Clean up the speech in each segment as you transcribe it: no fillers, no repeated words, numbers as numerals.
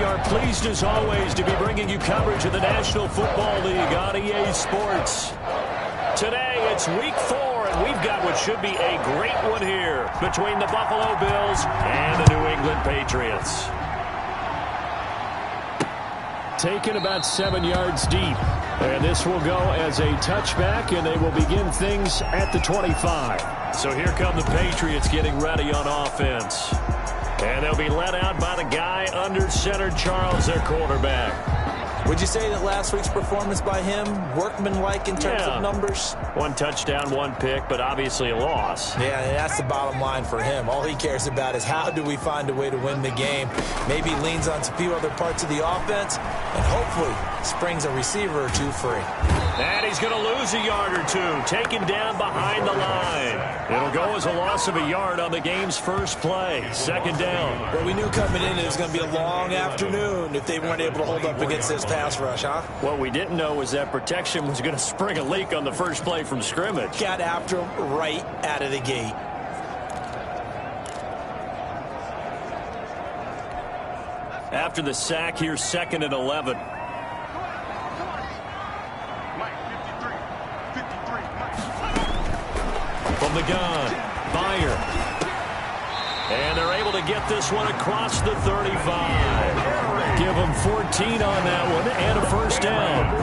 are pleased as always to be bringing you coverage of the National Football League on EA Sports. Today it's week 4, and we've got what should be a great one here between the Buffalo Bills and the New England Patriots. Taken about 7 yards deep. And this will go as a touchback, and they will begin things at the 25. So here come the Patriots getting ready on offense. And they'll be led out by the guy under center, Charles, their quarterback. Would you say that last week's performance by him, workmanlike in terms of numbers? 1 touchdown, 1 pick, but obviously a loss. Yeah, that's the bottom line for him. All he cares about is how do we find a way to win the game. Maybe leans on a few other parts of the offense, and hopefully springs a receiver or two free. And he's going to lose a yard or two, taken down behind the line. It'll go as a loss of a yard on the game's first play. 2nd down. Well, we knew coming in it was going to be a long afternoon if they weren't able to hold up against this pass rush, huh? What we didn't know was that protection was going to spring a leak on the first play from scrimmage. Got after him right out of the gate. After the sack, here's 2nd and 11. From the gun, Byer. And they're able to get this one across the 35. Give him 14 on that one and a first down.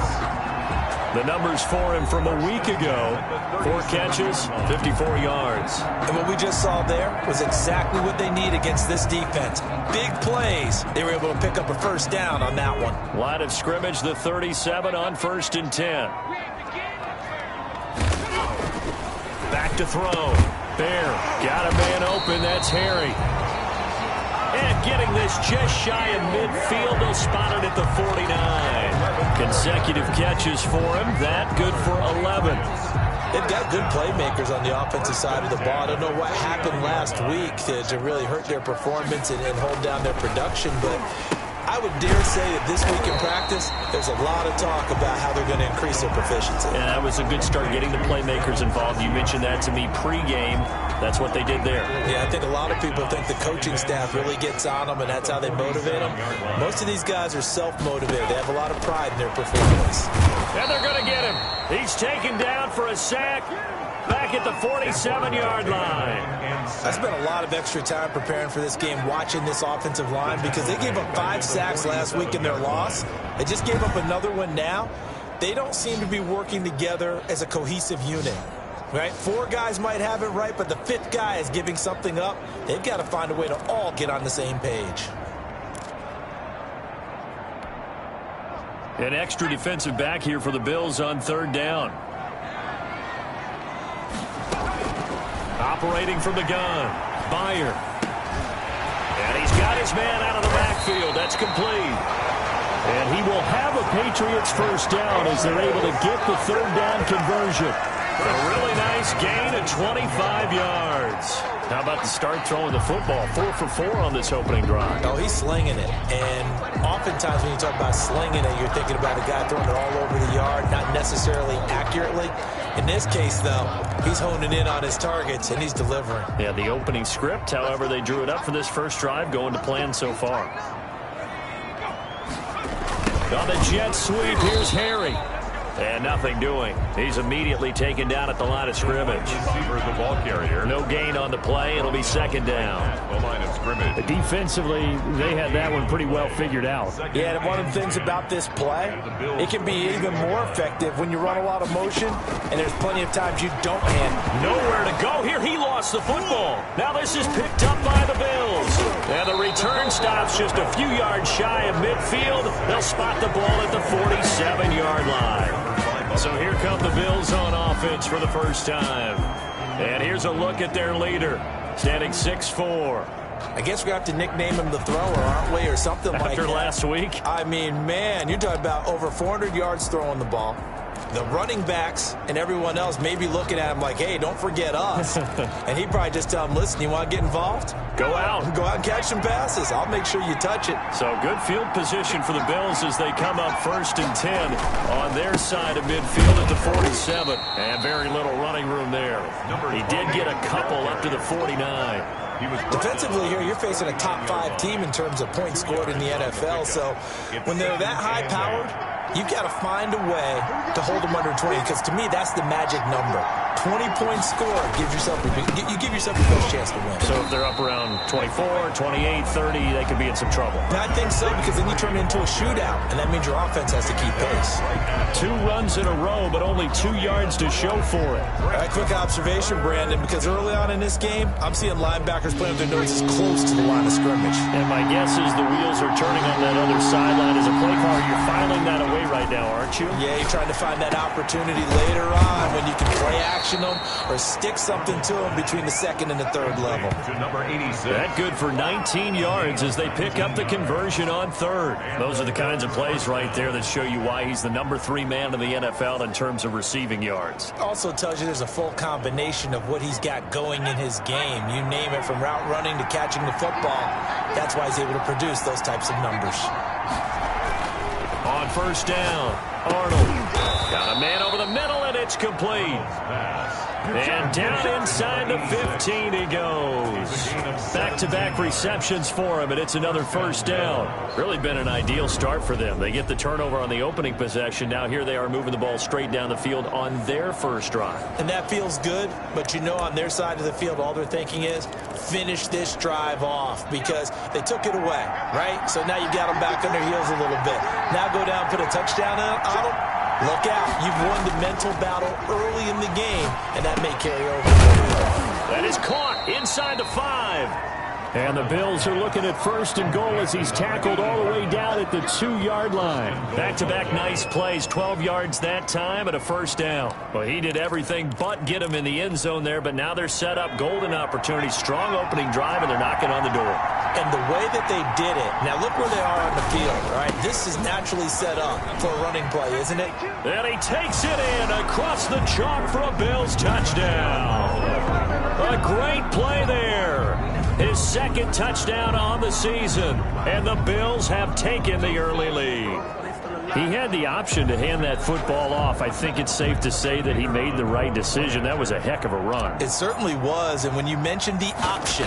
The numbers for him from a week ago: 4 catches, 54 yards. And what we just saw there was exactly what they need against this defense. Big plays. They were able to pick up a first down on that one. Line of scrimmage, the 37 on 1st and 10. Back to throw. Bear got a man open. That's Harry. And getting this just shy of midfield. They'll spot it at the 49. Consecutive catches for him. That good for 11. They've got good playmakers on the offensive side of the ball. I don't know what happened last week to really hurt their performance and hold down their production, but I would dare say that this week in practice, there's a lot of talk about how they're going to increase their proficiency. Yeah, that was a good start getting the playmakers involved. You mentioned that to me pregame. That's what they did there. Yeah, I think a lot of people think the coaching staff really gets on them, and that's how they motivate them. Most of these guys are self-motivated. They have a lot of pride in their performance. And they're going to get him. He's taken down for a sack. Back at the 47-yard line. I spent a lot of extra time preparing for this game, watching this offensive line, because they gave up 5 sacks last week in their loss. They just gave up another one now. They don't seem to be working together as a cohesive unit. Right? 4 guys might have it right, but the 5th guy is giving something up. They've got to find a way to all get on the same page. An extra defensive back here for the Bills on 3rd down. Operating from the gun, Byer. And he's got his man out of the backfield. That's complete. And he will have a Patriots first down as they're able to get the 3rd down conversion. A really nice gain of 25 yards. How about the start throwing the football? 4 for 4 on this opening drive. Oh, he's slinging it. And oftentimes when you talk about slinging it, you're thinking about a guy throwing it all over the yard, not necessarily accurately. In this case, though, he's honing in on his targets, and he's delivering. Yeah, the opening script, however, they drew it up for this first drive, going to plan so far. On the jet sweep, here's Harry. And nothing doing. He's immediately taken down at the line of scrimmage. The ball carrier. No gain on the play. It'll be 2nd down. The line of scrimmage. Defensively, they had that one pretty well figured out. Yeah, and one of the things about this play, it can be even more effective when you run a lot of motion, and there's plenty of times you don't hand. Nowhere to go here. He lost the football. Now this is picked up by the Bills. And the return stops just a few yards shy of midfield. They'll spot the ball at the 47-yard line. So here come the Bills on offense for the first time. And here's a look at their leader, standing 6'4". I guess we're going to have to nickname him the thrower, aren't we, or something like that. After last week? I mean, man, you're talking about over 400 yards throwing the ball. The running backs and everyone else may be looking at him like, hey, don't forget us. And he'd probably just tell him, listen, you want to get involved? Go out. Go out and catch some passes. I'll make sure you touch it. So good field position for the Bills as they come up 1st and 10 on their side of midfield at the 47. And very little running room there. He did get a couple up to the 49. Defensively here, you're facing a top 5 team in terms of points scored in the NFL. So when they're that high-powered, you've got to find a way to hold them under 20, because to me, that's the magic number. 20 points scored gives yourself you give yourself your best chance to win. So if they're up around 24, 28, 30, they could be in some trouble. And I think so, because then you turn it into a shootout, and that means your offense has to keep pace. 2 runs in a row, but only 2 yards to show for it. All right, quick observation, Brandon, because early on in this game, I'm seeing linebackers playing with their noses close to the line of scrimmage. And my guess is the wheels are turning on that other sideline. As a play caller, you're filing that away right now, aren't you? Yeah, you're trying to find that opportunity later on when you can play action them or stick something to them between the second and the third level. Number 86. That good for 19 yards as they pick up the conversion on third. Those are the kinds of plays right there that show you why he's the number 3 man in the NFL in terms of receiving yards. Also tells you there's a full combination of what he's got going in his game. You name it, from route running to catching the football. That's why he's able to produce those types of numbers. On first down, Arnold got a man over the middle, and it's complete. And down inside the 15 he goes. Back-to-back receptions for him, and it's another first down. Really been an ideal start for them. They get the turnover on the opening possession. Now here they are moving the ball straight down the field on their first drive. And that feels good, but you know on their side of the field, all they're thinking is, finish this drive off, because they took it away, right? So now you got them back on their heels a little bit. Now go down, put a touchdown on them. Look out. You've won the mental battle early in the game, and that may carry over. That is caught inside the 5. And the Bills are looking at first and goal as he's tackled all the way down at the 2-yard line. Back-to-back nice plays, 12 yards that time and a first down. Well, he did everything but get him in the end zone there, but now they're set up. Golden opportunity, strong opening drive, and they're knocking on the door. And the way that they did it, now look where they are on the field, all right? This is naturally set up for a running play, isn't it? And he takes it in across the chalk for a Bills touchdown. A great play there. His second touchdown on the season, and the Bills have taken the early lead. He had the option to hand that football off. I think it's safe to say that he made the right decision. That was a heck of a run. It certainly was, and when you mentioned the option,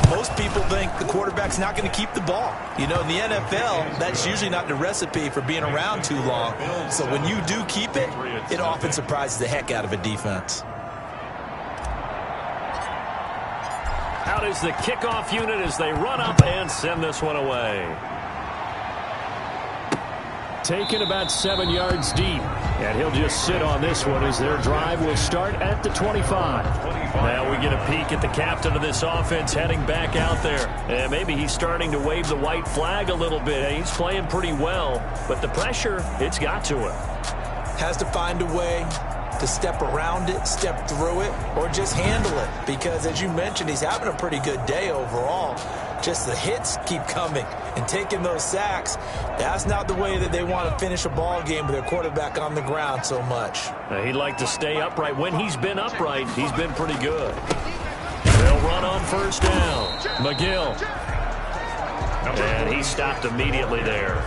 most people think the quarterback's not going to keep the ball. You know, in the NFL, that's usually not the recipe for being around too long. So when you do keep it, it often surprises the heck out of a defense. Out is the kickoff unit as they run up and send this one away. Taken about 7 yards deep. And he'll just sit on this one as their drive will start at the 25. Now we get a peek at the captain of this offense heading back out there. And maybe he's starting to wave the white flag a little bit. He's playing pretty well, but the pressure, it's got to him. Has to find a way to step around it, step through it, or just handle it. Because as you mentioned, he's having a pretty good day overall. Just the hits keep coming and taking those sacks. That's not the way that they want to finish a ball game with their quarterback on the ground so much. He'd like to stay upright. When he's been upright, he's been pretty good. They'll run on first down. McGill. And he stopped immediately there.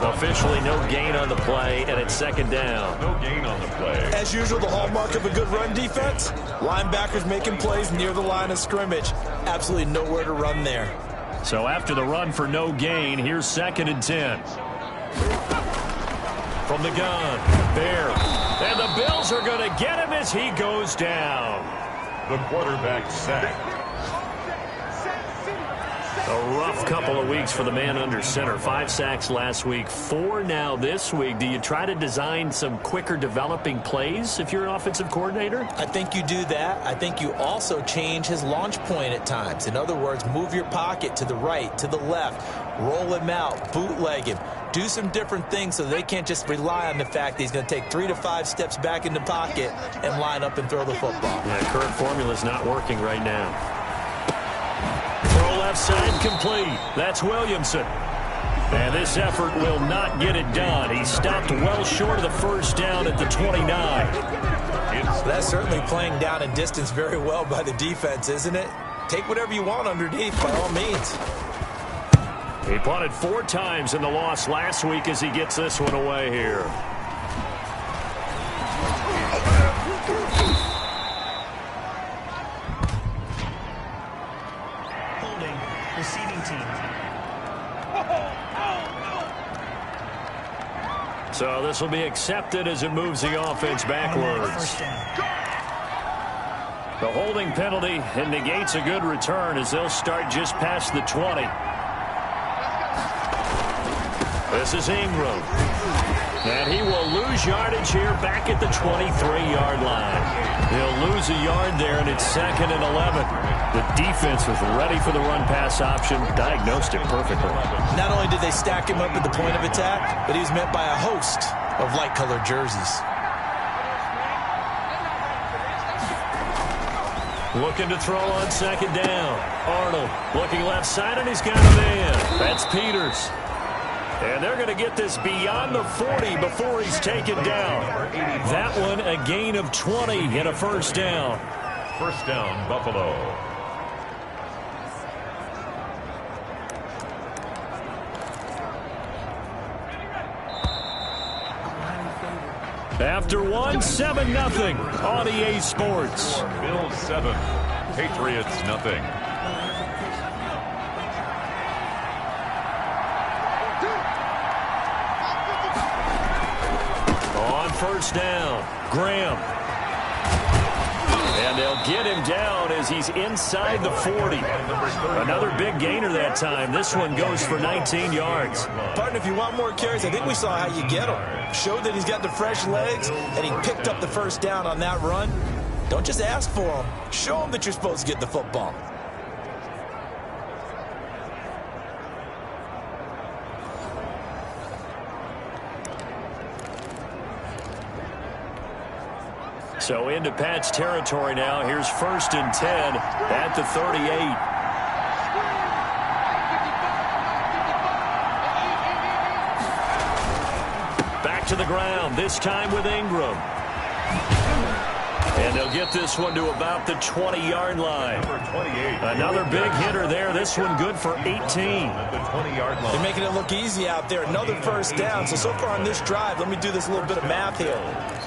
Officially no gain on the play, and it's second down. No gain on the play. As usual, the hallmark of a good run defense, linebackers making plays near the line of scrimmage. Absolutely nowhere to run there. So after the run for no gain, here's 2nd and 10. From the gun, Bear. And the Bills are going to get him as he goes down. The quarterback sacked. A rough couple of weeks for the man under center. 5 sacks last week, 4 now this week. Do you try to design some quicker developing plays if you're an offensive coordinator? I think you do that. I think you also change his launch point at times. In other words, move your pocket to the right, to the left, roll him out, bootleg him. Do some different things so they can't just rely on the fact that he's going to take 3 to 5 steps back in the pocket and line up and throw the football. Yeah, current formula is not working right now. Throw left side complete. That's Williamson. And this effort will not get it done. He stopped well short of the first down at the 29. That's certainly playing down and distance very well by the defense, isn't it? Take whatever you want underneath, by all means. He punted 4 times in the loss last week as he gets this one away here. holding, receiving team. So this will be accepted as it moves the offense backwards. The holding penalty and negates a good return as they'll start just past the 20. This is Ingram. And he will lose yardage here back at the 23-yard line. He'll lose a yard there, and it's 2nd and 11. The defense was ready for the run-pass option, diagnosed it perfectly. Not only did they stack him up at the point of attack, but he was met by a host of light-colored jerseys. Looking to throw on 2nd down. Arnold looking left side, and he's got a man. That's Peters. And they're going to get this beyond the 40 before he's taken down. That one a gain of 20 and a first down. First down, Buffalo. After one, 7-0 on EA Sports. Bills 7, Patriots nothing. On first down, Graham. And they'll get him down as he's inside the 40. Another big gainer that time. This one goes for 19 yards. Partner, if you want more carries, I think we saw how you get him. Showed that he's got the fresh legs, and he picked up the first down on that run. Don't just ask for him. Show him that you're supposed to get the football. So into Pat's territory now. Here's 1st and 10 at the 38. To the ground, this time with Ingram. And they'll get this one to about the 20-yard line. Another big hitter there. This one good for 18. They're making it look easy out there. Another first down. So far on this drive, let me do this little bit of math here.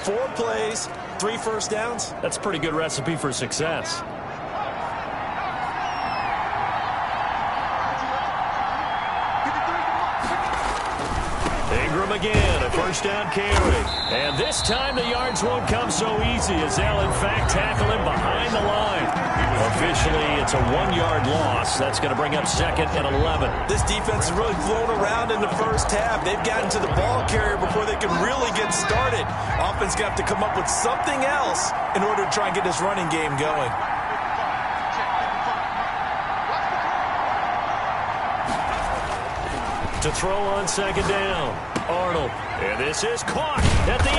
4 plays, 3 first downs. That's a pretty good recipe for success. Ingram again, a first down carry. And this time the yards won't come so easy as they'll in fact tackle him behind the line. Officially, it's a 1-yard loss. That's going to bring up 2nd and 11. This defense has really flown around in the first half. They've gotten to the ball carrier before they can really get started. Offense going to have to come up with something else in order to try and get this running game going. To throw on 2nd down, Arnold. And this is caught at the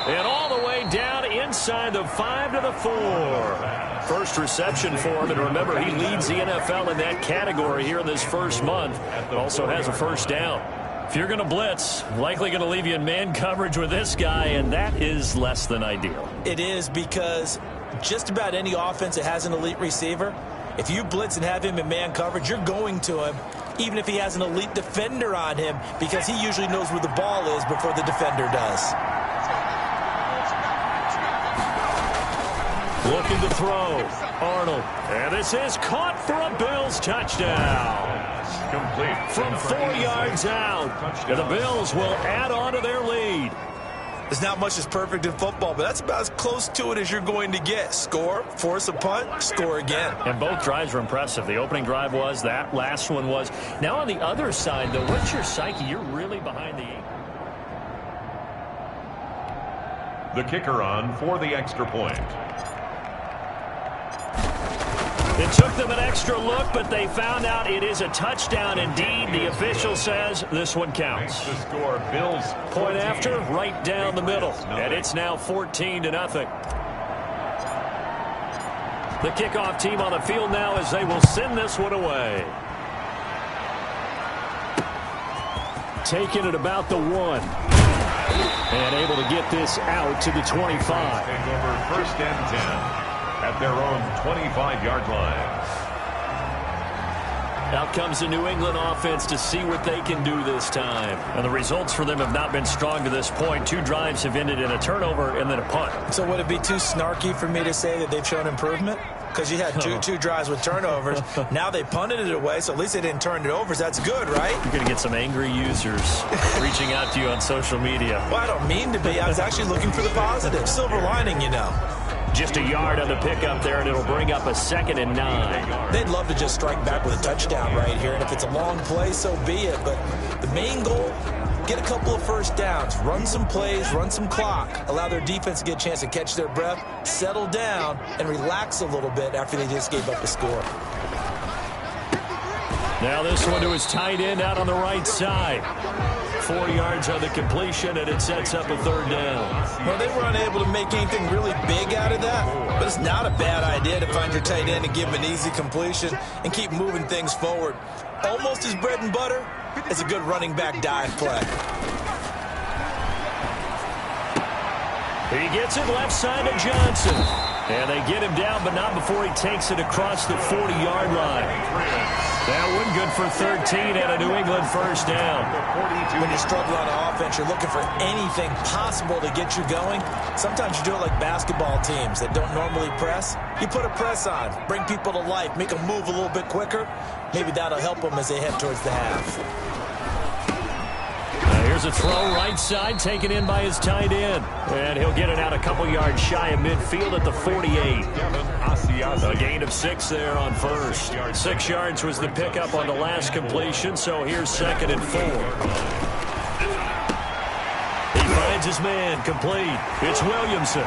8. And all the way down inside the 5 to the 4. First reception for him. And remember, he leads the NFL in that category here in this first month. Also has a first down. If you're going to blitz, likely going to leave you in man coverage with this guy, and that is less than ideal. It is, because just about any offense that has an elite receiver, if you blitz and have him in man coverage, you're going to him, even if he has an elite defender on him, because he usually knows where the ball is before the defender does. Looking to throw, Arnold. And this is caught for a Bills touchdown. Complete. From 4 yards out. And the Bills will add on to their lead. There's not much that's perfect in football, but that's about as close to it as you're going to get. Score, force a punt, score again. And both drives were impressive. The opening drive was, that last one was. Now on the other side, though, what's your psyche? You're really behind the 8. The kicker on for the extra point. It took them an extra look, but they found out it is a touchdown indeed. The official says this one counts. The score, Bills. Point after, right down the middle. And it's now 14-0. The kickoff team on the field now as they will send this one away. Taking it about the 1. And able to get this out to the 25. Take over 1st and 10. At their own 25-yard line. Out comes the New England offense to see what they can do this time. And the results for them have not been strong to this point. 2 drives have ended in a turnover and then a punt. So would it be too snarky for me to say that they've shown improvement? because you had two drives with turnovers. Now they punted it away, so at least they didn't turn it over. So that's good, right? You're going to get some angry users reaching out to you on social media. Well, I don't mean to be. I was actually looking for the positive. Silver lining, you know. Just a yard on the pickup there, and it'll bring up a 2nd and 9. They'd love to just strike back with a touchdown right here, and if it's a long play, so be it. But the main goal, get a couple of first downs, run some plays, run some clock, allow their defense to get a chance to catch their breath, settle down, and relax a little bit after they just gave up a score. Now this one to his tight end out on the right side. 4 yards on the completion, and it sets up a 3rd down. Well, they were unable to make anything really big out of that, but it's not a bad idea to find your tight end and give him an easy completion and keep moving things forward. Almost his bread and butter is a good running back dive play. He gets it left side to Johnson. And they get him down, but not before he takes it across the 40-yard line. That one good for 13 and a New England first down. When you struggle on offense, you're looking for anything possible to get you going. Sometimes you do it like basketball teams that don't normally press. You put a press on, bring people to life, make them move a little bit quicker. Maybe that'll help them as they head towards the half. Here's a throw right side, taken in by his tight end. And he'll get it out a couple yards shy of midfield at the 48. A gain of 6 there on first. 6 yards was the pickup on the last completion, so here's 2nd and 4. He finds his man, complete. It's Williamson.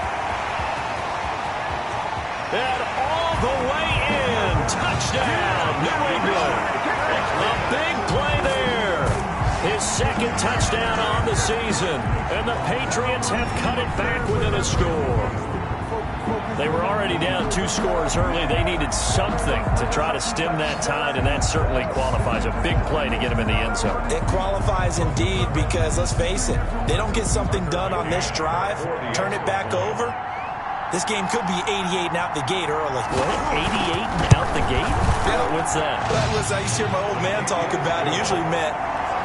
And all the way in. Touchdown, New England. A big play there. His 2nd touchdown on the season. And the Patriots have cut it back within a score. They were already down 2 scores early. They needed something to try to stem that tide, and that certainly qualifies. A big play to get him in the end zone. It qualifies indeed because, let's face it, they don't get something done on this drive, turn it back over. This game could be 88 and out the gate early. What? 88 and out the gate? Yeah. What's that? That was, I used to hear my old man talk about it. Usually meant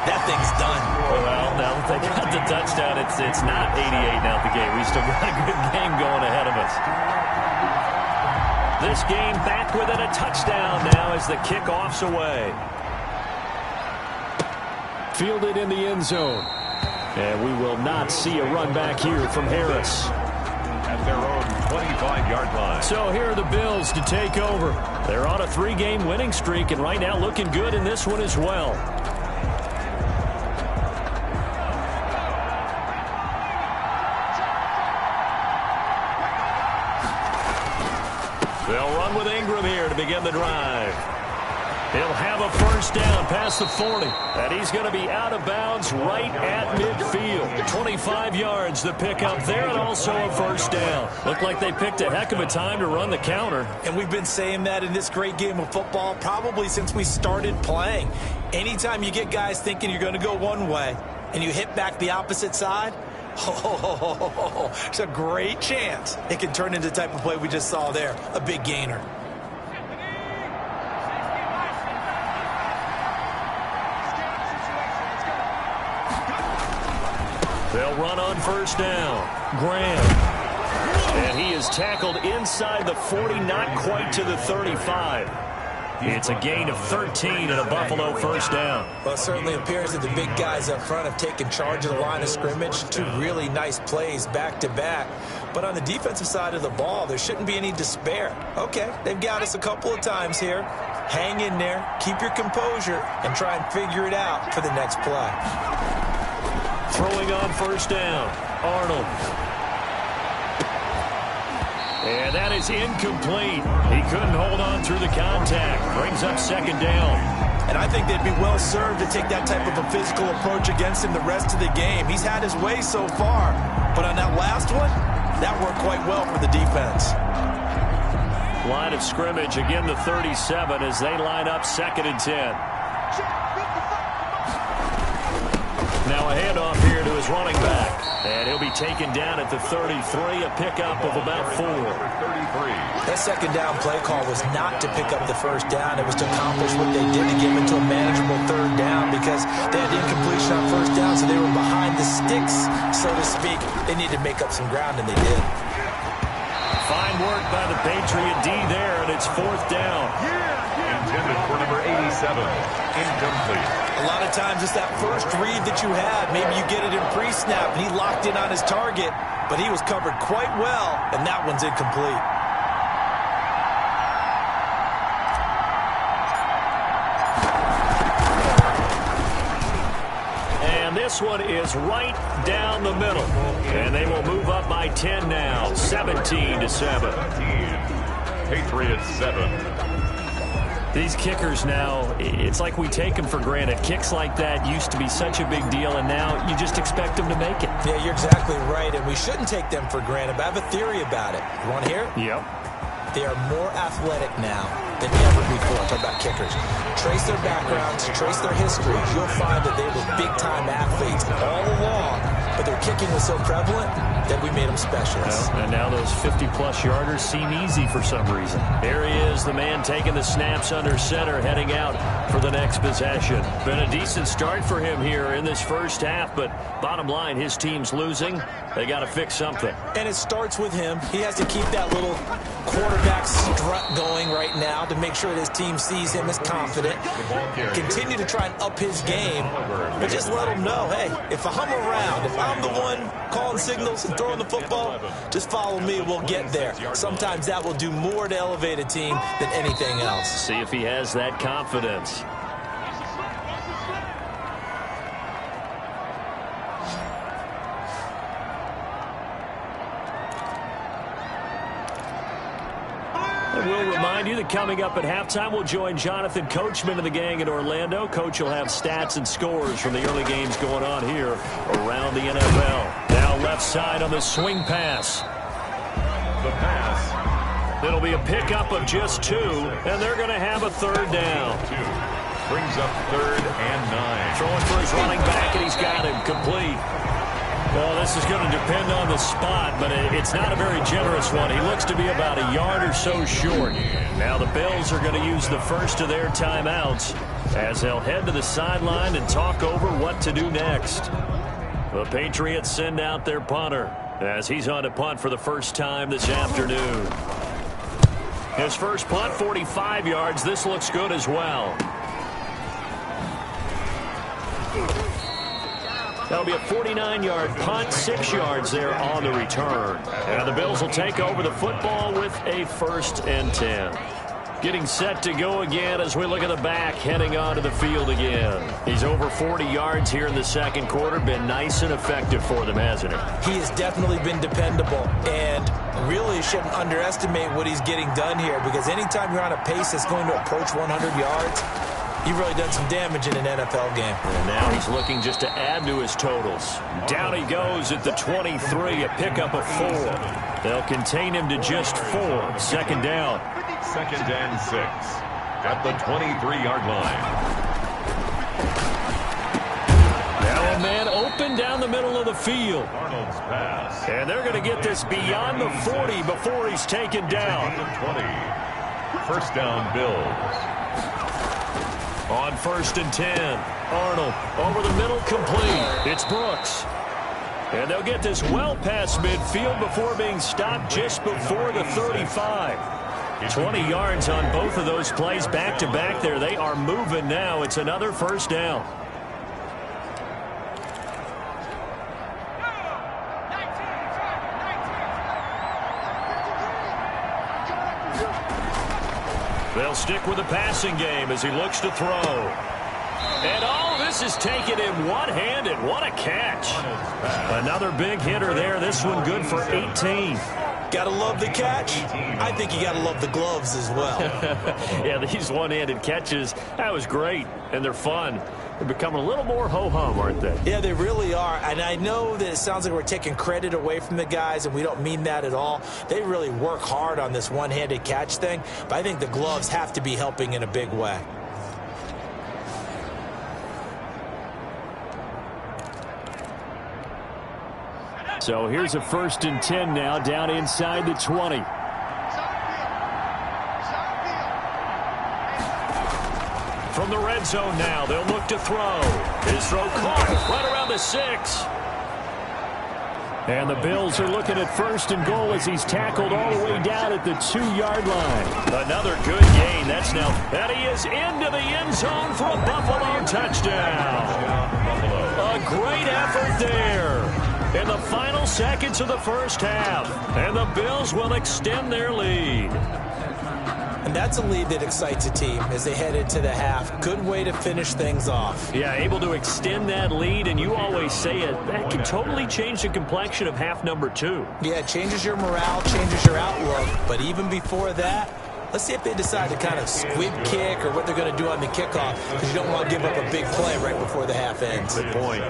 that thing's done. Well, now that they got the touchdown, it's not 88 and out the gate. We still got a good game going ahead of us. This game back within a touchdown now as the kickoff's away. Fielded in the end zone. And we will not see a run back here from Harris. At their own 25-yard line. So here are the Bills to take over. They're on a 3-game winning streak, and right now looking good in this one as well. They'll run with Ingram here to begin the drive. He'll have a first down past the 40. And he's going to be out of bounds right at midfield. 25 yards to pick up there, and also a first down. Looked like they picked a heck of a time to run the counter. And we've been saying that in this great game of football probably since we started playing. Anytime you get guys thinking you're going to go one way and you hit back the opposite side, it's a great chance it can turn into the type of play we just saw there, a big gainer. They'll run on first down. Graham. And he is tackled inside the 40, not quite to the 35. It's a gain of 13 and a Buffalo first down. Well, it certainly appears that the big guys up front have taken charge of the line of scrimmage. 2 really nice plays back-to-back. But on the defensive side of the ball, there shouldn't be any despair. Okay, they've got us a couple of times here. Hang in there, keep your composure, and try and figure it out for the next play. Throwing on first down, Arnold. And that is incomplete. He couldn't hold on through the contact. Brings up second down. And I think they'd be well served to take that type of a physical approach against him the rest of the game. He's had his way so far. But on that last one, that worked quite well for the defense. Line of scrimmage, again the 37 as they line up 2nd and 10. Now a handoff here to his running back. And he'll be taken down at the 33, a pickup of about 4. That second down play call was not to pick up the first down. It was to accomplish what they did to get him into a manageable 3rd down because they had incompletion on first down, so they were behind the sticks, so to speak. They needed to make up some ground, and they did. Fine work by the Patriot D there, and it's 4th down. Intended for number 87. Incomplete. A lot of times it's that first read that you had. Maybe you get it in pre-snap, and he locked in on his target, but he was covered quite well, and that one's incomplete. And this one is right down the middle. And they will move up by 10 now, 17-7. Patriots 7. These kickers now, it's like we take them for granted. Kicks like that used to be such a big deal, and now you just expect them to make it. Yeah, you're exactly right, and we shouldn't take them for granted, but I have a theory about it. You want to hear it? Yep. They are more athletic now than ever before. Talk about kickers. Trace their backgrounds, trace their histories. You'll find that they were big-time athletes all along, but their kicking was so prevalent that we made them specialists. Well, and now those 50-plus yarders seem easy for some reason. There he is, the man taking the snaps under center, heading out for the next possession. Been a decent start for him here in this first half, but bottom line, his team's losing. They got to fix something. And it starts with him. He has to keep that little quarterback strut going right now to make sure that his team sees him as confident. Continue to try and up his game, but just let him know, hey, if I'm around, if I'm the one calling signals and throwing the football, just follow me, we'll get there. Sometimes that will do more to elevate a team than anything else. See if he has that confidence. We'll remind you that coming up at halftime, we'll join Jonathan Coachman and the gang in Orlando. Coach will have stats and scores from the early games going on here around the NFL. Now left side on the swing pass. The pass. It'll be a pickup of just 2, and they're going to have a 3rd down. 2. Brings up 3rd and 9. Throwing for his running back, and he's got him complete. Well, this is going to depend on the spot, but it's not a very generous one. He looks to be about a yard or so short. Now the Bills are going to use the first of their timeouts as they'll head to the sideline and talk over what to do next. The Patriots send out their punter as he's on to punt for the first time this afternoon. His first punt, 45 yards. This looks good as well. That'll be a 49-yard punt, 6 yards there on the return. And the Bills will take over the football with a 1st and 10. Getting set to go again as we look at the back, heading onto the field again. He's over 40 yards here in the second quarter. Been nice and effective for them, hasn't he? He has definitely been dependable, and really shouldn't underestimate what he's getting done here, because anytime you're on a pace that's going to approach 100 yards, you've really done some damage in an NFL game. And now he's looking just to add to his totals. Down he goes at the 23, a pickup of 4. They'll contain him to just 4. 2nd down. 2nd and 6. At the 23-yard line. Now a man open down the middle of the field. Arnold's pass. And they're going to get this beyond the 40 before he's taken down. 20. 1st down, Bills. On 1st and 10, Arnold over the middle, complete. It's Brooks. And they'll get this well past midfield before being stopped just before the 35. 20 yards on both of those plays back-to-back there. They are moving now. It's another 1st down. They'll stick with the passing game as he looks to throw. And all this is taken in one-handed. What a catch. Another big hitter there. This one good for 18. Gotta love the catch. I think you gotta love the gloves as well. Yeah, these one-handed catches, that was great, and they're fun. They're becoming a little more ho-hum, aren't they? Yeah, they really are. And I know that it sounds like we're taking credit away from the guys, and we don't mean that at all. They really work hard on this one-handed catch thing, but I think the gloves have to be helping in a big way. So here's a 1st and 10 now, down inside the 20. From the red zone now, they'll look to throw. His throw caught right around the 6. And the Bills are looking at 1st and goal as he's tackled all the way down at the 2-yard line. Another good gain. That's now. And he is into the end zone for a Buffalo touchdown. A great effort there in the final seconds of the first half. And the Bills will extend their lead. And that's a lead that excites a team as they head into the half. Good way to finish things off. Yeah, able to extend that lead, and you always say it, that can totally change the complexion of half number 2. Yeah, it changes your morale, changes your outlook. But even before that, let's see if they decide to kind of squib kick or what they're going to do on the kickoff, because you don't want to give up a big play right before the half ends. Good point.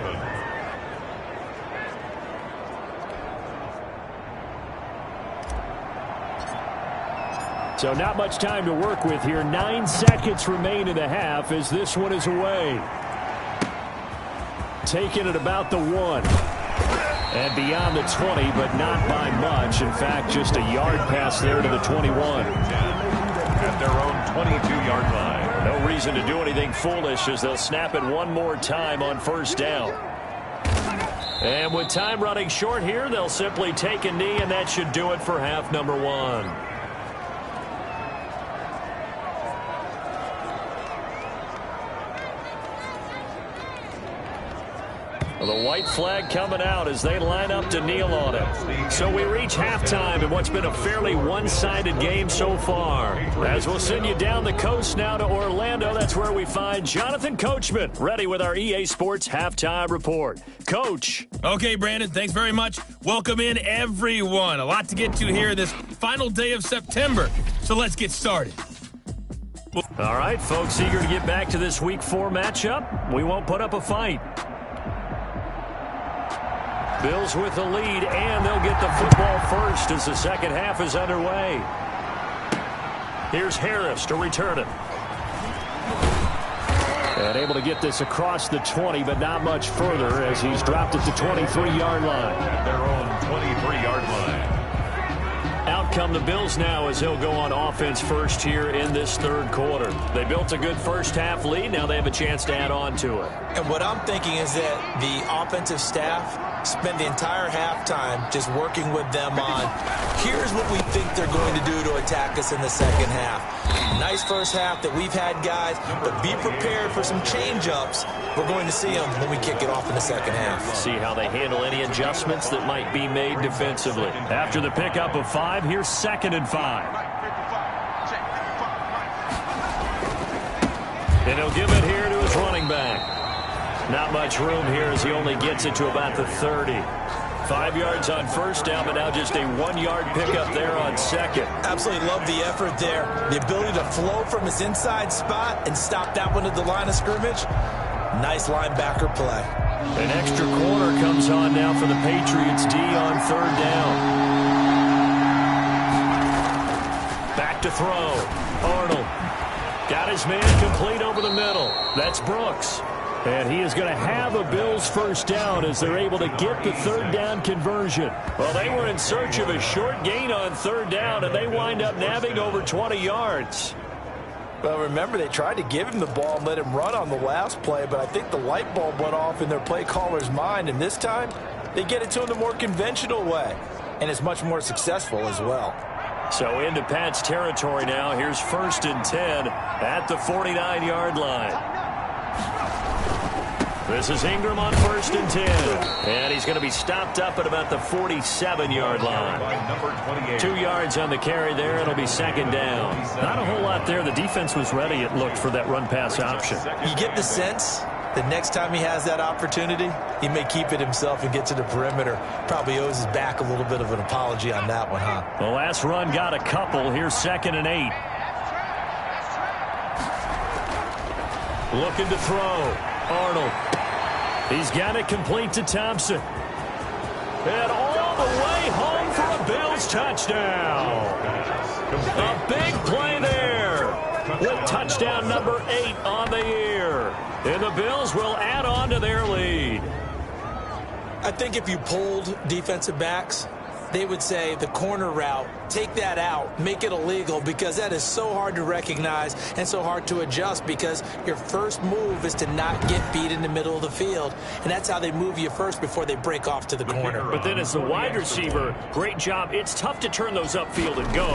So not much time to work with here. 9 seconds remain in the half as this one is away. Taken at about the 1. And beyond the 20, but not by much. In fact, just a yard pass there to the 21. At their own 22-yard line. No reason to do anything foolish as they'll snap it one more time on 1st down. And with time running short here, they'll simply take a knee, and that should do it for half number 1. The white flag coming out as they line up to kneel on it. So we reach halftime in what's been a fairly one-sided game so far. As we'll send you down the coast now to Orlando, that's where we find Jonathan Coachman, ready with our EA Sports Halftime Report. Coach. Okay, Brandon, thanks very much. Welcome in, everyone. A lot to get to here this final day of September. So let's get started. All right, folks, eager to get back to this Week 4 matchup. We won't put up a fight. Bills with the lead, and they'll get the football first as the second half is underway. Here's Harris to return it. And able to get this across the 20, but not much further as he's dropped at the 23-yard line. At their own 23-yard line. Out come the Bills now as he'll go on offense first here in this 3rd quarter. They built a good first half lead. Now they have a chance to add on to it. And what I'm thinking is that the offensive staff spend the entire halftime just working with them on, here's what we think they're going to do to attack us in the second half. Nice first half that we've had, guys, but be prepared for some change-ups. We're going to see them when we kick it off in the second half. See how they handle any adjustments that might be made defensively. After the pickup of 5, here's 2nd and 5. And he'll give it here to his running back. Not much room here as he only gets it to about the 30. 5 yards on 1st down, but now just a 1-yard pickup there on 2nd. Absolutely love the effort there. The ability to flow from his inside spot and stop that one at the line of scrimmage. Nice linebacker play. An extra corner comes on now for the Patriots D on 3rd down. Back to throw. Arnold got his man complete over the middle. That's Brooks. And he is going to have a Bills 1st down as they're able to get the 3rd down conversion. Well, they were in search of a short gain on 3rd down, and they wind up nabbing over 20 yards. Well, remember, they tried to give him the ball and let him run on the last play, but I think the light bulb went off in their play caller's mind, and this time they get it to him the more conventional way, and it's much more successful as well. So into Pat's territory now. Here's 1st and 10 at the 49-yard line. This is Ingram on 1st and 10. And he's going to be stopped up at about the 47-yard line. 2 yards on the carry there. It'll be 2nd down. Not a whole lot there. The defense was ready, it looked, for that run-pass option. You get the sense that next time he has that opportunity, he may keep it himself and get to the perimeter. Probably owes his back a little bit of an apology on that one, huh? The last run got a couple. Here's 2nd and 8. Looking to throw. Arnold. He's got it complete to Thompson. And all the way home for a Bills touchdown. A big play there with touchdown number 8 on the year. And the Bills will add on to their lead. I think if you pulled defensive backs, they would say the corner route, take that out, make it illegal, because that is so hard to recognize and so hard to adjust, because your first move is to not get beat in the middle of the field. And that's how they move you first before they break off to the corner. But then as the wide receiver, great job. It's tough to turn those upfield and go,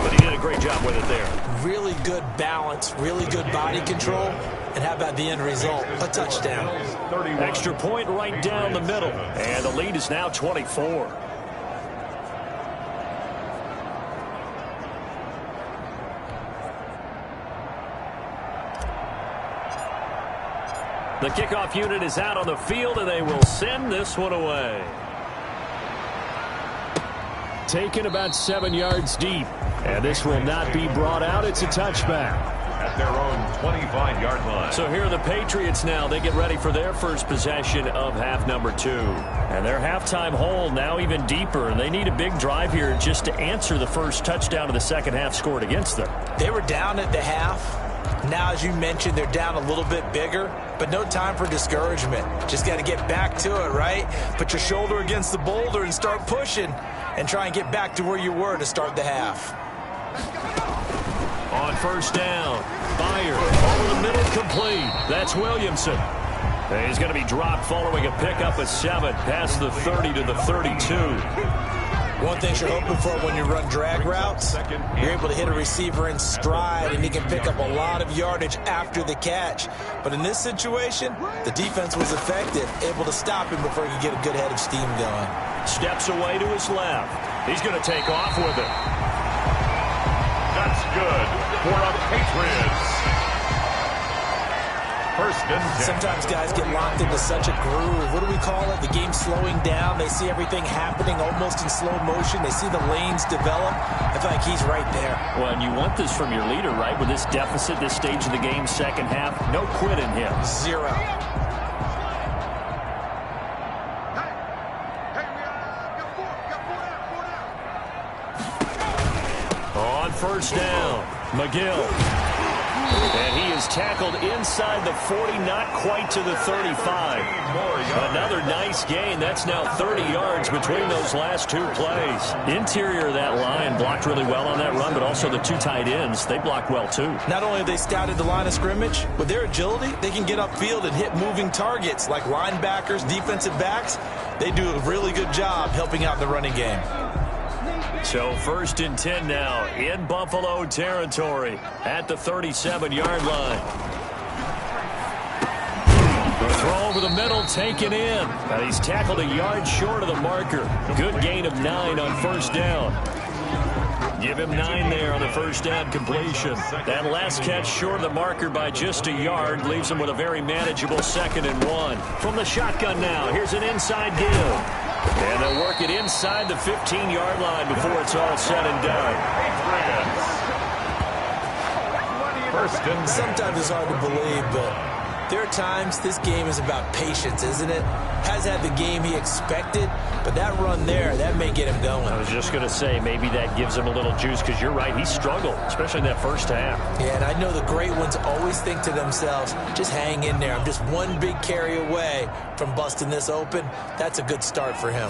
but he did a great job with it there. Really good balance, really good body control. And how about the end result? A touchdown. Extra point right down the middle. And the lead is now 24. The kickoff unit is out on the field, and they will send this one away. Taken about 7 yards deep. And this will not be brought out. It's a touchback. At their own 25-yard line. So here are the Patriots now. They get ready for their first possession of half number 2. And their halftime hole now even deeper. And they need a big drive here just to answer the first touchdown of the second half scored against them. They were down at the half. Now, as you mentioned, they're down a little bit bigger, but no time for discouragement. Just got to get back to it, right? Put your shoulder against the boulder and start pushing and try and get back to where you were to start the half. On first down, Byer over the middle, complete. That's Williamson. And he's going to be dropped following a pickup of 7 past the 30 to the 32. One thing you're hoping for when you run drag routes, you're able to hit a receiver in stride, and he can pick up a lot of yardage after the catch. But in this situation, the defense was effective, able to stop him before he could get a good head of steam going. Steps away to his left. He's going to take off with it. That's good for the Patriots. First and 10. Sometimes guys get locked into such a groove. What do we call it? The game's slowing down. They see everything happening almost in slow motion. They see the lanes develop. I feel like he's right there. Well, and you want this from your leader, right? With this deficit, this stage of the game, second half, no quit in him. 0. On first down, McGill. And he is tackled inside the 40, not quite to the 35. Another nice gain. That's now 30 yards between those last 2 plays. Interior of that line blocked really well on that run, but also the 2 tight ends, they blocked well too. Not only have they scouted the line of scrimmage, with their agility, they can get upfield and hit moving targets like linebackers, defensive backs. They do a really good job helping out the running game. So first and 10 now in Buffalo territory at the 37-yard line. The throw over the middle taken in. And he's tackled a yard short of the marker. Good gain of 9 on first down. Give him 9 there on the first down completion. That last catch short of the marker by just a yard leaves him with a very manageable 2nd and 1. From the shotgun now, here's an inside give. And they'll work it inside the 15-yard line before it's all said and done. First and 10. Sometimes it's hard to believe, but there are times this game is about patience, isn't it? Has had the game he expected, but that run there, that may get him going. I was just going to say, maybe that gives him a little juice, because you're right, he struggled, especially in that first half. Yeah, and I know the great ones always think to themselves, just hang in there. I'm just one big carry away from busting this open. That's a good start for him.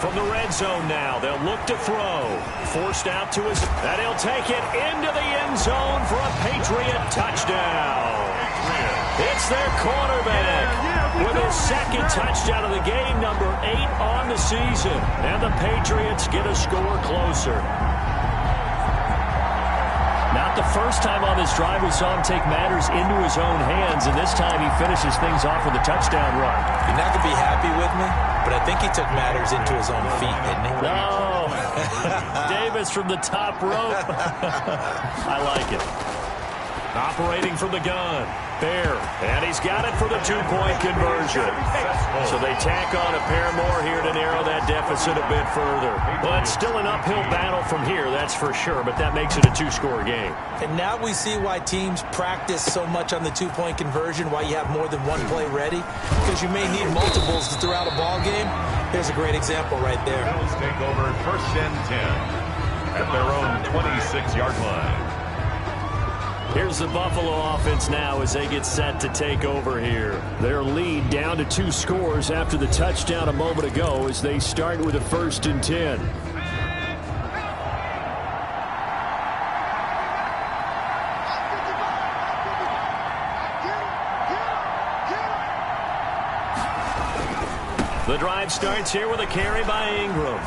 From the red zone now, they'll look to throw. Forced out to his, and he'll take it into the end zone for a Patriot touchdown. It's their quarterback with his 2nd touchdown of the game, number 8 on the season. And the Patriots get a score closer. Not the first time on this drive we saw him take matters into his own hands, and this time he finishes things off with a touchdown run. You're not going to be happy with me, but I think he took matters into his own feet, didn't he? No. Davis from the top rope. I like it. Operating from the gun. Bear. And he's got it for the 2-point conversion. So they tack on a pair more here to narrow that deficit a bit further. But still an uphill battle from here, that's for sure. But that makes it a 2-score game. And now we see why teams practice so much on the 2-point conversion, why you have more than one play ready. Because you may need multiples to throw out a ball game. Here's a great example right there. Bills take over first and 10 at their own 26-yard line. Here's the Buffalo offense now as they get set to take over here. Their lead down to 2 scores after the touchdown a moment ago as they start with a 1st and 10. The drive starts here with a carry by Ingram.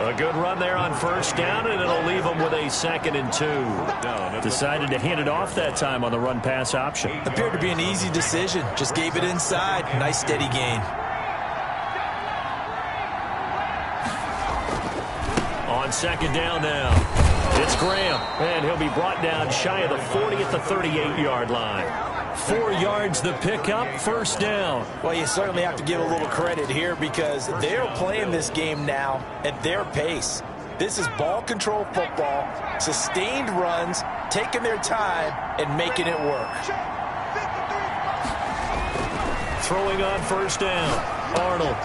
A good run there on 1st down, and it'll leave them with a 2nd and 2. Decided to hand it off that time on the run-pass option. Appeared to be an easy decision. Just gave it inside. Nice steady gain. On 2nd down now, it's Graham, and he'll be brought down shy of the 40 at the 38-yard line. 4 yards the pickup, 1st down. Well, you certainly have to give a little credit here because they're playing this game now at their pace. This is ball control football, sustained runs, taking their time, and making it work. Throwing on 1st down. Arnold.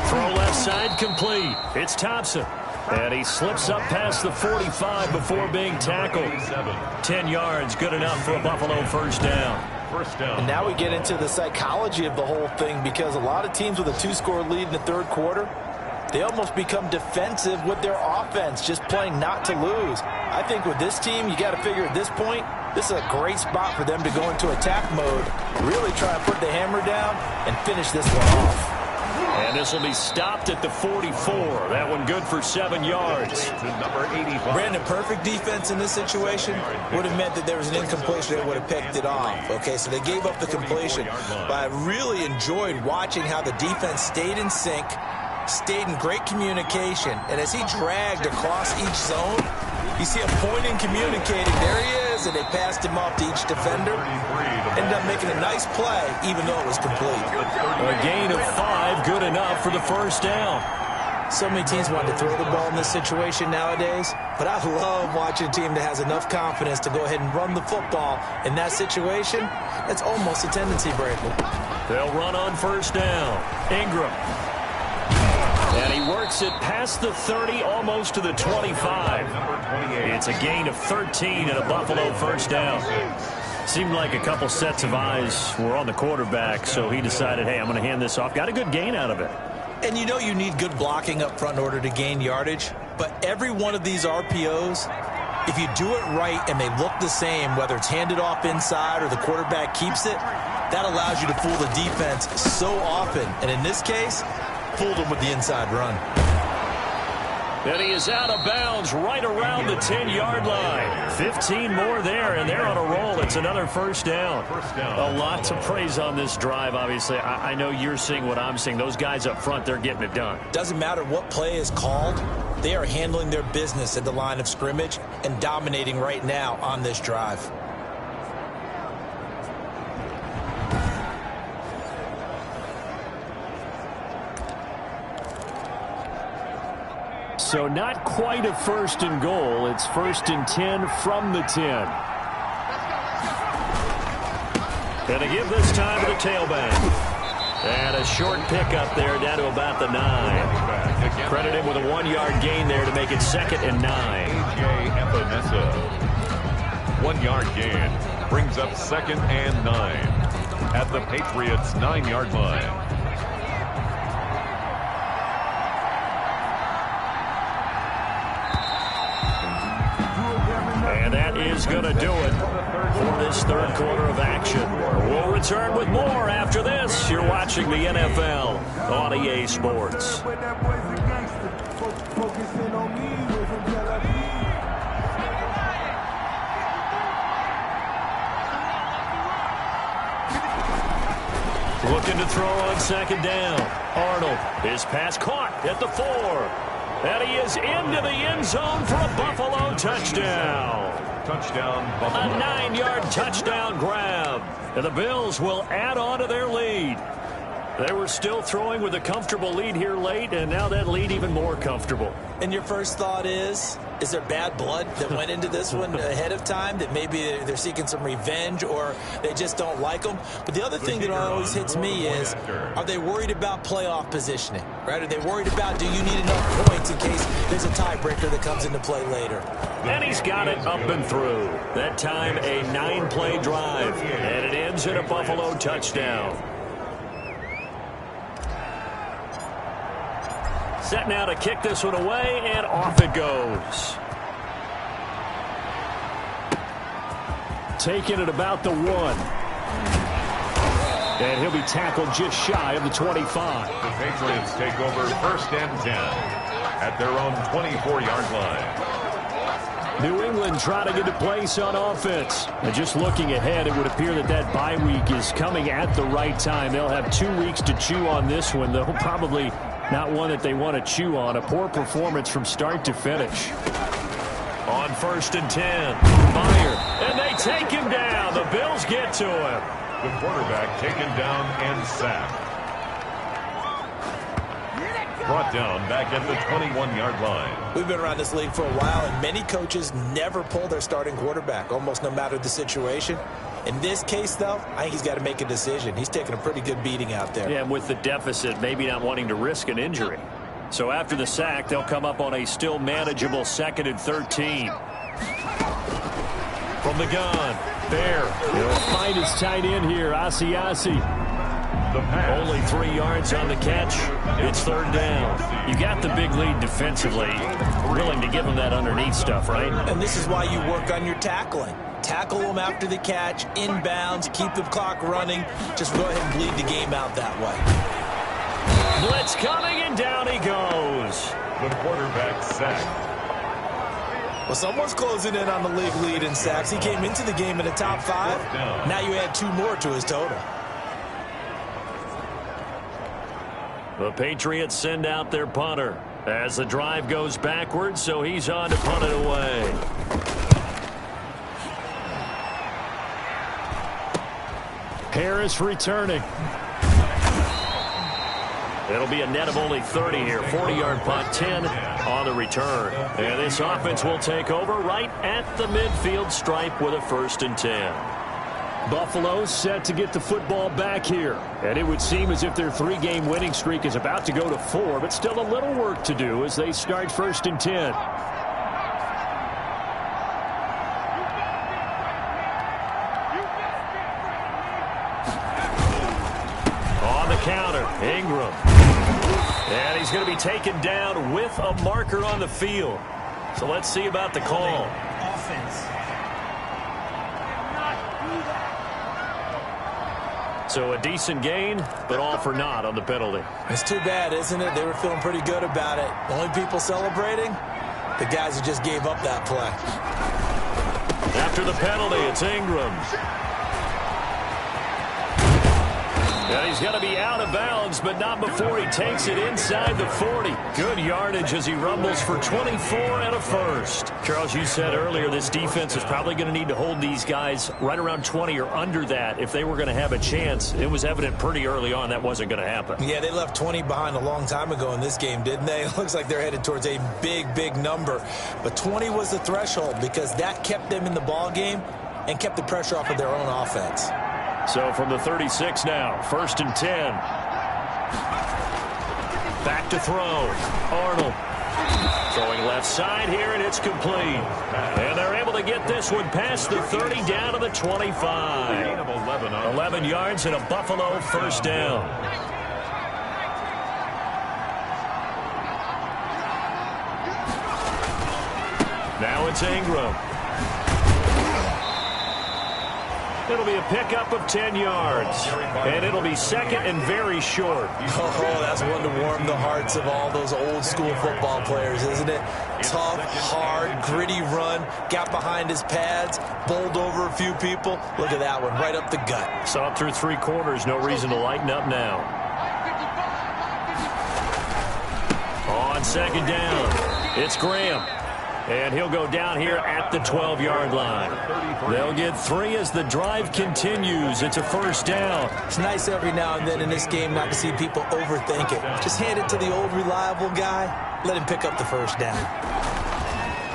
Throw left side complete. It's Thompson. And he slips up past the 45 before being tackled. 10 yards, good enough for a Buffalo 1st down. And now we get into the psychology of the whole thing because a lot of teams with a 2-score lead in the 3rd quarter, they almost become defensive with their offense, just playing not to lose. I think with this team, you got to figure at this point, this is a great spot for them to go into attack mode, really try and put the hammer down and finish this one off. And this will be stopped at the 44. That one good for 7 yards. Brandon, perfect defense in this situation would have meant that there was an incompletion. They would have picked it off. Okay, so they gave up the completion. But I really enjoyed watching how the defense stayed in sync, stayed in great communication. And as he dragged across each zone, you see him pointing, communicating. There he is, and they passed him off to each defender. Ended up making a nice play, even though it was complete. A gain of 5, good enough for the 1st down. So many teams want to throw the ball in this situation nowadays, but I love watching a team that has enough confidence to go ahead and run the football. In that situation, that's almost a tendency breaker. They'll run on 1st down. Ingram. And he works it past the 30, almost to the 25. It's a gain of 13 and a Buffalo 1st down. Seemed like a couple sets of eyes were on the quarterback, so he decided, hey, I'm going to hand this off. Got a good gain out of it. And you know you need good blocking up front in order to gain yardage, but every one of these RPOs, if you do it right and they look the same, whether it's handed off inside or the quarterback keeps it, that allows you to fool the defense so often. And in this case, fooled them with the inside run. And he is out of bounds right around the 10-yard line. 15 more there, and they're on a roll. It's another 1st down. A lot to praise on this drive, obviously. I know you're seeing what I'm seeing. Those guys up front, they're getting it done. Doesn't matter what play is called. They are handling their business at the line of scrimmage and dominating right now on this drive. So not quite a 1st and goal. It's 1st and 10 from the 10. And to give this time to the tailback. And a short pickup there down to about the 9. Credit him with a 1-yard gain there to make it 2nd and 9. 1-yard gain brings up 2nd and 9 at the Patriots' 9-yard line. And that is going to do it for this 3rd quarter of action. We'll return with more after this. You're watching the NFL on EA Sports. Looking to throw on 2nd down. Arnold, his pass caught at the 4. And he is into the end zone for a Buffalo touchdown. Touchdown, Buffalo. A 9-yard touchdown grab. And the Bills will add on to their lead. They were still throwing with a comfortable lead here late, and now that lead even more comfortable. And your first thought is there bad blood that went into this one ahead of time, that maybe they're seeking some revenge or they just don't like them? But the other thing that always hits me is, are they worried about playoff positioning, right? Are they worried about, do you need enough points in case there's a tiebreaker that comes into play later? And he's got it up and through. That time a 9-play drive. And it ends in a Buffalo touchdown. Set now to kick this one away, and off it goes. Taking it about the 1. And he'll be tackled just shy of the 25. The Patriots take over 1st and 10 at their own 24-yard line. New England trying to get a place on offense. And just looking ahead, it would appear that that bye week is coming at the right time. They'll have 2 weeks to chew on this one, though probably not one that they want to chew on. A poor performance from start to finish. On 1st and 10, Meyer, and they take him down. The Bills get to him. The quarterback taken down and sacked. Brought down back at the 21-yard line. We've been around this league for a while, and many coaches never pull their starting quarterback, almost no matter the situation. In this case, though, I think he's got to make a decision. He's taking a pretty good beating out there. Yeah, and with the deficit, maybe not wanting to risk an injury. So after the sack, they'll come up on a still manageable 2nd and 13. From the gun, Bear. He'll find his tight end here, Asiasi. Only 3 yards on the catch. It's 3rd down. You got the big lead defensively. Willing to give him that underneath stuff, right? And this is why you work on your tackling. Tackle them after the catch, inbounds, keep the clock running. Just go ahead and bleed the game out that way. Blitz coming, and down he goes. The quarterback sacked. Well, someone's closing in on the league lead in sacks. He came into the game in the top 5. Now you add 2 more to his total. The Patriots send out their punter as the drive goes backwards, so he's on to punt it away. Harris returning. It'll be a net of only 30 here. 40-yard punt, 10 on the return. And this offense will take over right at the midfield stripe with a 1st and 10. Buffalo set to get the football back here. And it would seem as if their 3-game winning streak is about to go to 4, but still a little work to do as they start 1st and 10. On the counter, Ingram. And he's going to be taken down with a marker on the field. So let's see about the call. Offense. So a decent gain, but all for naught on the penalty. It's too bad, isn't it? They were feeling pretty good about it. The only people celebrating, the guys who just gave up that play. After the penalty, it's Ingram. And he's going to be out of bounds, but not before he takes it inside the 40. Good yardage as he rumbles for 24 and a 1st. Charles, you said earlier this defense is probably going to need to hold these guys right around 20 or under that if they were going to have a chance. It was evident pretty early on that wasn't going to happen. Yeah, they left 20 behind a long time ago in this game, didn't they? It looks like they're headed towards a big, big number. But 20 was the threshold because that kept them in the ball game and kept the pressure off of their own offense. So from the 36 now, 1st and 10. Back to throw. Arnold. Throwing left side here, and it's complete. And they're able to get this one past the 30 down to the 25. 11 yards and a Buffalo 1st down. Now it's Ingram. It'll be a pickup of 10 yards. And it'll be 2nd and very short. Oh, that's one to warm the hearts of all those old school football players, isn't it? Tough, hard, gritty run. Got behind his pads, bowled over a few people. Look at that one, right up the gut. Saw it through 3 quarters. No reason to lighten up now. On 2nd down, it's Graham. And he'll go down here at the 12-yard line. They'll get 3 as the drive continues. It's a 1st down. It's nice every now and then in this game not to see people overthink it. Just hand it to the old reliable guy. Let him pick up the 1st down.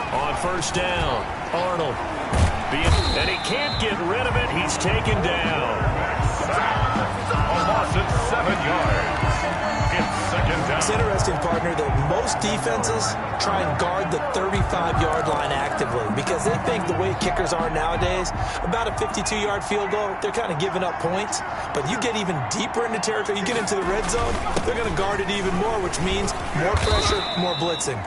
On 1st down, Arnold. And he can't get rid of it. He's taken down. A loss of 7 yards. It's second down. It's interesting, partner, that most defenses try and guard the 35-yard line actively because they think the way kickers are nowadays, about a 52-yard field goal, they're kind of giving up points. But you get even deeper into territory, you get into the red zone, they're going to guard it even more, which means more pressure, more blitzing.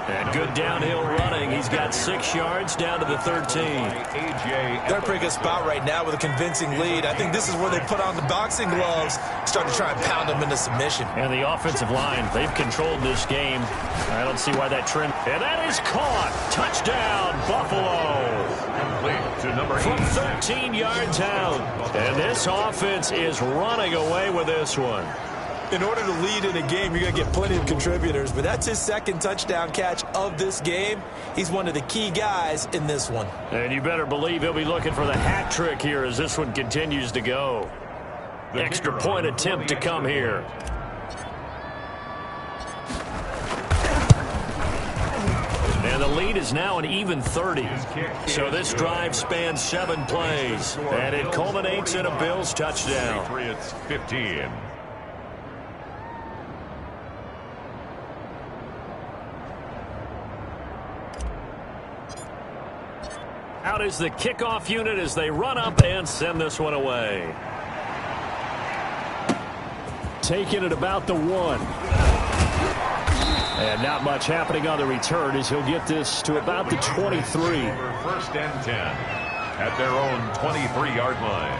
And good downhill running. He's got 6 yards down to the 13. They're in a pretty good spot right now with a convincing lead. I think this is where they put on the boxing gloves, start to try and pound them into submission. And the offensive line, they've controlled this game. I don't see why that trend. And that is caught. Touchdown, Buffalo. To number 8. From 13 yards out. And this offense is running away with this one. In order to lead in a game, you're going to get plenty of contributors, but that's his second touchdown catch of this game. He's one of the key guys in this one. And you better believe he'll be looking for the hat trick here as this one continues to go. Extra point attempt to come here. And the lead is now an even 30. So this drive spans 7 plays. And it culminates in a Bills touchdown. Patriots 15. Out is the kickoff unit as they run up and send this one away. Taking it about the 1. And not much happening on the return as he'll get this to about the 23. First and 10 at their own 23-yard line.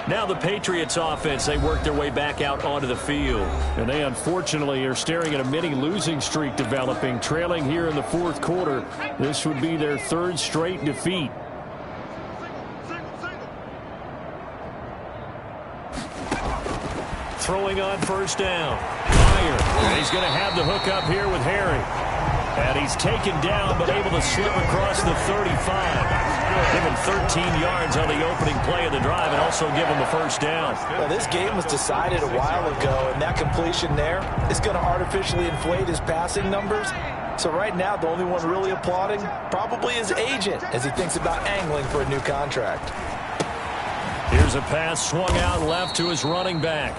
Now the Patriots offense, they work their way back out onto the field. And they unfortunately are staring at a mini losing streak developing, trailing here in the 4th quarter. This would be their 3rd straight defeat. Throwing on first down. Fire. And he's going to have the hook up here with Harry. And he's taken down but able to slip across the 35. Give him 13 yards on the opening play of the drive and also give him a first down. Well, this game was decided a while ago, and that completion there is going to artificially inflate his passing numbers. So right now, the only one really applauding probably his agent as he thinks about angling for a new contract. Here's a pass swung out left to his running back.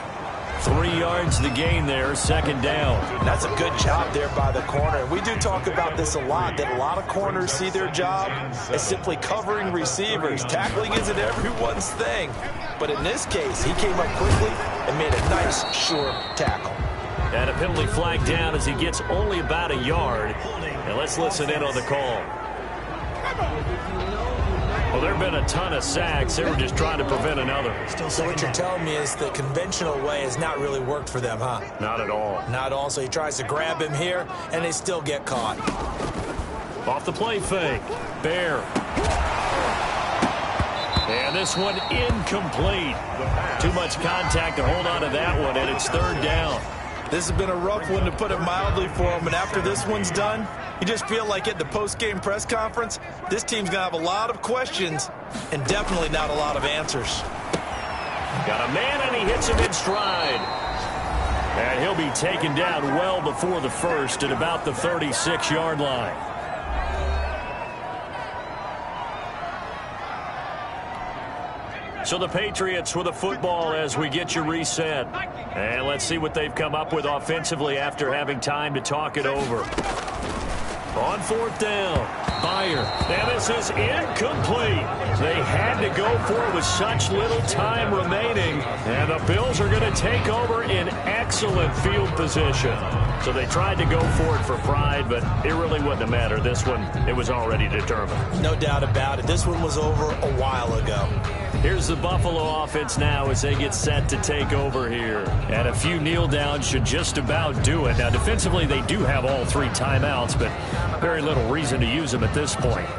3 yards the gain there, second down. That's a good job there by the corner. We do talk about this a lot, that a lot of corners see their job as simply covering receivers. Tackling isn't everyone's thing. But in this case, he came up quickly and made a nice, sure tackle. And a penalty flag down as he gets only about a yard. And let's listen in on the call. Well, there have been a ton of sacks. They were just trying to prevent another. So what you're telling me is the conventional way has not really worked for them, huh? Not at all. Not at all. So he tries to grab him here, and they still get caught. Off the play fake. Bear. And this one incomplete. Too much contact to hold on to that one, and it's 3rd down. This has been a rough one, to put it mildly, for him. And after this one's done, you just feel like at the post-game press conference, this team's going to have a lot of questions and definitely not a lot of answers. Got a man, and he hits him in stride. And he'll be taken down well before the first at about the 36-yard line. So the Patriots with a football as we get you reset. And let's see what they've come up with offensively after having time to talk it over. On 4th down, Byer. And this is incomplete. They had to go for it with such little time remaining. And the Bills are going to take over in excellent field position. So they tried to go for it for pride, but it really wouldn't have mattered. This one, it was already determined. No doubt about it. This one was over a while ago. Here's the Buffalo offense now as they get set to take over here. And a few kneel downs should just about do it. Now, defensively, they do have all 3 timeouts, but very little reason to use them at this point.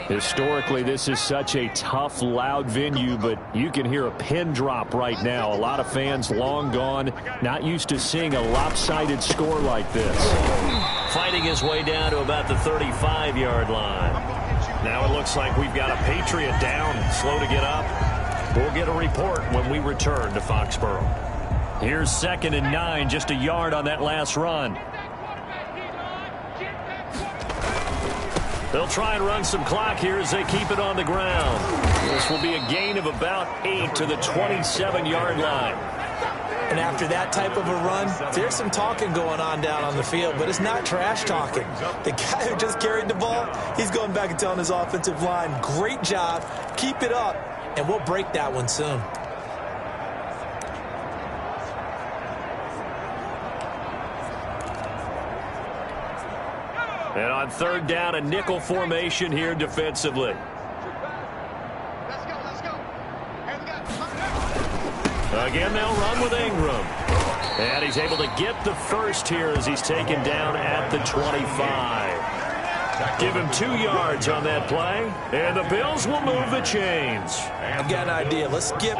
Historically, this is such a tough, loud venue, but you can hear a pin drop right now. A lot of fans long gone, not used to seeing a lopsided score like this. Fighting his way down to about the 35-yard line. Now it looks like we've got a Patriot down, slow to get up. We'll get a report when we return to Foxborough. Here's 2nd and 9, just a yard on that last run. They'll try and run some clock here as they keep it on the ground. This will be a gain of about 8 to the 27-yard line. And after that type of a run, there's some talking going on down on the field, but it's not trash talking. The guy who just carried the ball, he's going back and telling his offensive line, great job, keep it up, and we'll break that one soon. And on third down, a nickel formation here defensively. Again, they'll run with Ingram. And he's able to get the first here as he's taken down at the 25. Give him 2 yards on that play. And the Bills will move the chains. I've got an idea. Let's skip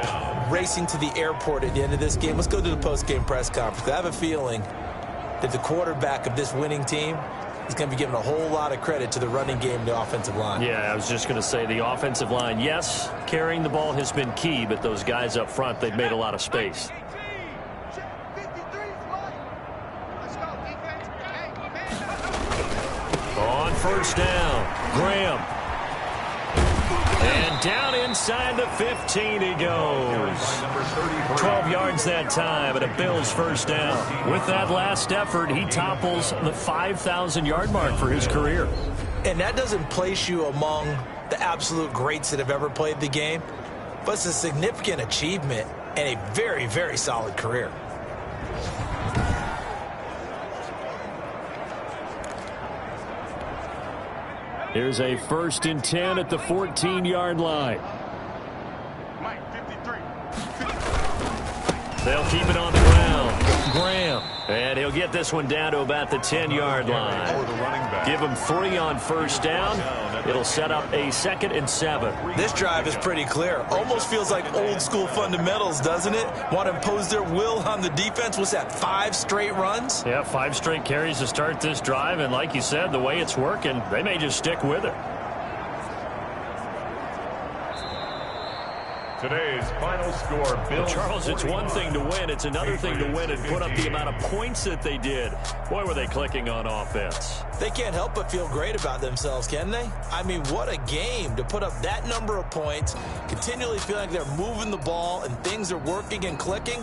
racing to the airport at the end of this game. Let's go to the post-game press conference. I have a feeling that the quarterback of this winning team is going to be giving a whole lot of credit to the running game and the offensive line. Yeah, I was just going to say the offensive line, yes, carrying the ball has been key, but those guys up front, they've made a lot of space. On first down, Graham. And down inside the 15 he goes. 12 yards that time and a Bills first down. With that last effort, he topples the 5,000-yard mark for his career. And that doesn't place you among the absolute greats that have ever played the game, but it's a significant achievement and a very, very solid career. Here's a 1st and 10 at the 14-yard line. They'll keep it on the ground. Graham. And he'll get this one down to about the 10-yard line. Give him 3 on first down. It'll set up a 2nd and 7. This drive is pretty clear. Almost feels like old school fundamentals, doesn't it? Want to impose their will on the defense. What's that, 5 straight runs? Yeah, 5 straight carries to start this drive. And like you said, the way it's working, they may just stick with it. Today's final score, Bills. Charles, it's one thing to win. It's another thing to win and put up the amount of points that they did. Boy, were they clicking on offense. They can't help but feel great about themselves, can they? I mean, what a game to put up that number of points, continually feel like they're moving the ball and things are working and clicking.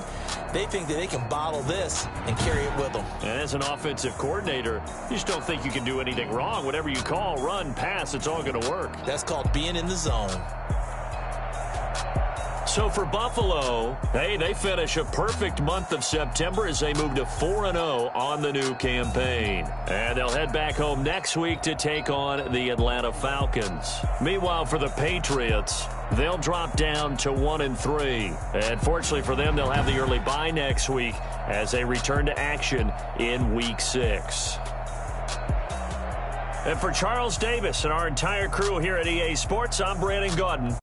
They think that they can bottle this and carry it with them. And as an offensive coordinator, you just don't think you can do anything wrong. Whatever you call, run, pass, it's all going to work. That's called being in the zone. So for Buffalo, hey, they finish a perfect month of September as they move to 4-0 on the new campaign. And they'll head back home next week to take on the Atlanta Falcons. Meanwhile, for the Patriots, they'll drop down to 1-3. And fortunately for them, they'll have the early bye next week as they return to action in Week 6. And for Charles Davis and our entire crew here at EA Sports, I'm Brandon Gaudin.